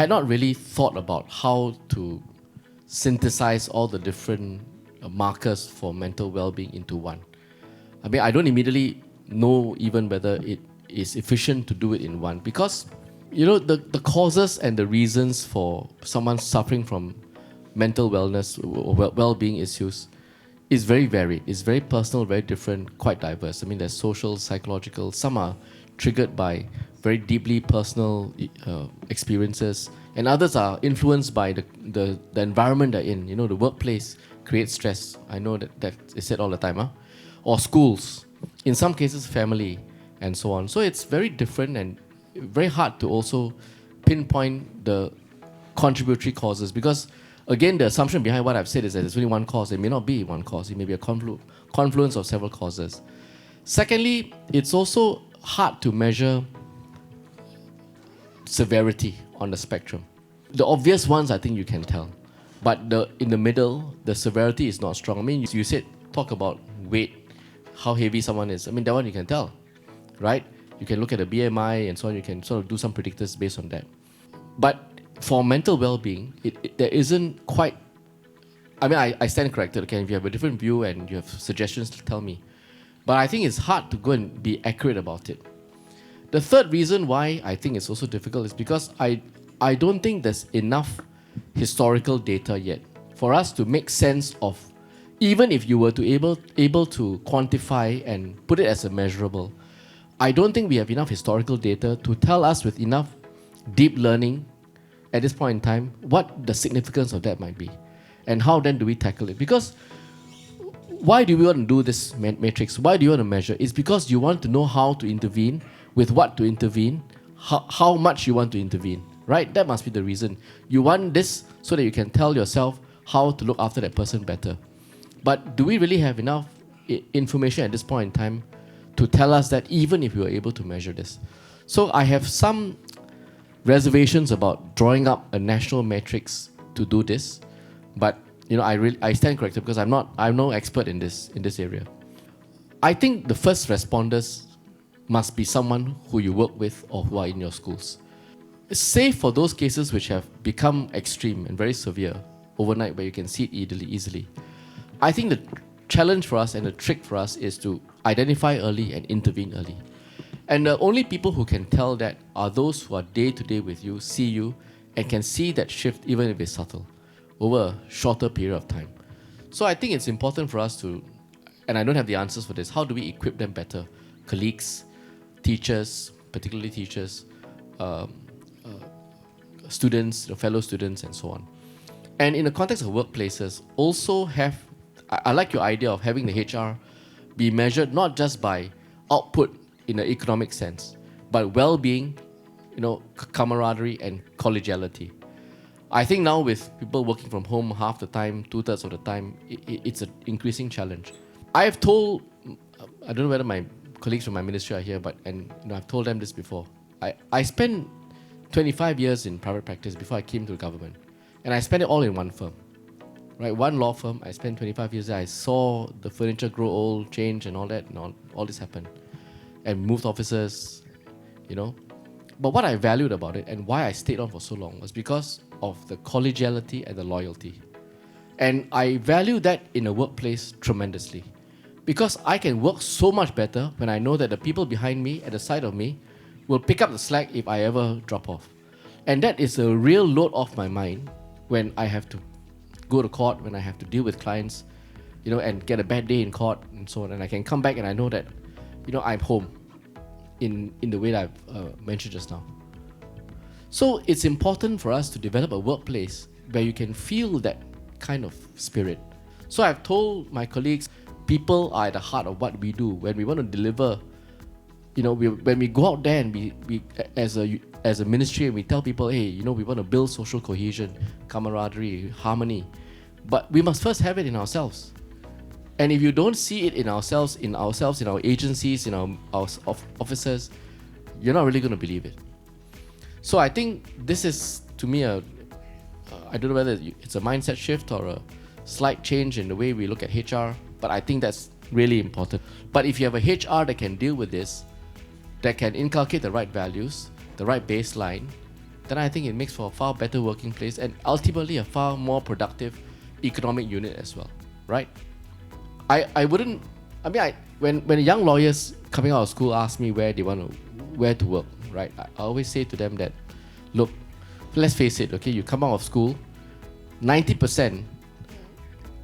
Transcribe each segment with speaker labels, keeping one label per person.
Speaker 1: had not really thought about how to synthesize all the different markers for mental well-being into one. I mean, I don't immediately know even whether it is efficient to do it in one, because the causes and the reasons for someone suffering from mental wellness or well-being issues is very varied. It's very personal, very different, quite diverse. I mean, there's social, psychological. Some are triggered by very deeply personal experiences, and others are influenced by the environment they're in. The workplace creates stress. I know that is said all the time, or schools. In some cases, family, and so on. So it's very different and very hard to also pinpoint the contributory causes, because again, the assumption behind what I've said is that there's only one cause. It may not be one cause. It may be a confluence of several causes. Secondly, it's also hard to measure severity on the spectrum. The obvious ones, I think you can tell. But in the middle, the severity is not strong. I mean, you said, talk about weight, how heavy someone is. I mean, that one you can tell, right? You can look at the BMI and so on. You can sort of do some predictors based on that. But for mental well-being, there isn't quite... I mean, I stand corrected. Okay, if you have a different view and you have suggestions, tell me. But I think it's hard to go and be accurate about it. The third reason why I think it's also difficult is because I don't think there's enough historical data yet for us to make sense of, even if you were to able to quantify and put it as a measurable. I don't think we have enough historical data to tell us with enough deep learning at this point in time what the significance of that might be, and how then do we tackle it. Because why do we want to do this matrix? Why do you want to measure? It's because you want to know how to intervene, with what to intervene, how much you want to intervene, right? That must be the reason. You want this so that you can tell yourself how to look after that person better. But do we really have enough information at this point in time to tell us that, even if we were able to measure this? So I have some reservations about drawing up a national matrix to do this, but I stand corrected because I'm no expert in this area. I think the first responders must be someone who you work with or who are in your schools. Save for those cases which have become extreme and very severe overnight, where you can see it easily. I think the challenge for us and the trick for us is to identify early and intervene early. And the only people who can tell that are those who are day to day with you, see you, and can see that shift, even if it's subtle, over a shorter period of time. So I think it's important for us to, and I don't have the answers for this, how do we equip them better? Colleagues, teachers, particularly teachers, students, fellow students, and so on. And in the context of workplaces, also I like your idea of having the HR be measured not just by output in an economic sense, but well-being, camaraderie and collegiality. I think now with people working from home half the time, 2/3 of the time, it's an increasing challenge. I've told, I don't know whether my colleagues from my ministry are here, but I've told them this before. I spent 25 years in private practice before I came to the government, and I spent it all in one firm, right? One law firm. I spent 25 years there. I saw the furniture grow old, change, and all that, and all this happened, and moved offices, But what I valued about it and why I stayed on for so long was because of the collegiality and the loyalty. And I value that in a workplace tremendously, because I can work so much better when I know that the people behind me, at the side of me, will pick up the slack if I ever drop off. And that is a real load off my mind when I have to go to court, when I have to deal with clients, and get a bad day in court and so on. And I can come back and I know that, I'm home in the way that I've mentioned just now. So it's important for us to develop a workplace where you can feel that kind of spirit. So I've told my colleagues, people are at the heart of what we do. When we want to deliver, when we go out there and we as a ministry, and we tell people, hey, we want to build social cohesion, camaraderie, harmony, but we must first have it in ourselves. And if you don't see it in ourselves, in our agencies, in our officers, you're not really going to believe it. So I think this is, to me, I don't know whether it's a mindset shift or a slight change in the way we look at HR, but I think that's really important. But if you have a HR that can deal with this, that can inculcate the right values, the right baseline, then I think it makes for a far better working place and ultimately a far more productive economic unit as well, right? I wouldn't. I mean, when young lawyers coming out of school ask me where to work, right? I always say to them that, look, let's face it, okay? You come out of school, 90%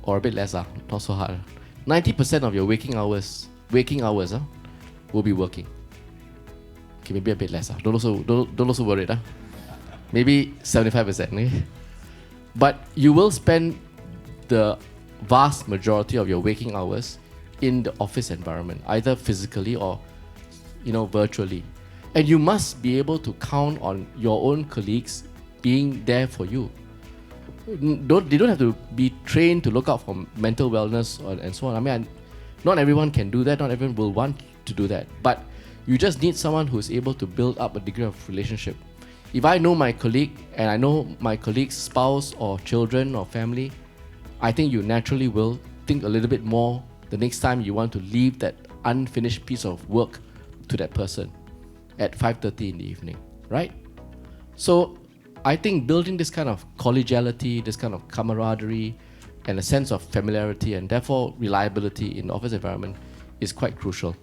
Speaker 1: or a bit less, not so hard. 90% of your waking hours, will be working. Okay, maybe a bit less. Don't also worry, maybe 75%. Okay? But you will spend the vast majority of your waking hours in the office environment, either physically or virtually. And you must be able to count on your own colleagues being there for you. They don't have to be trained to look out for mental wellness and so on. I mean, not everyone can do that. Not everyone will want to do that. But you just need someone who's able to build up a degree of relationship. If I know my colleague and I know my colleague's spouse or children or family, I think you naturally will think a little bit more the next time you want to leave that unfinished piece of work to that person at 5:30 in the evening, right? So I think building this kind of collegiality, this kind of camaraderie, and a sense of familiarity and therefore reliability in the office environment is quite crucial.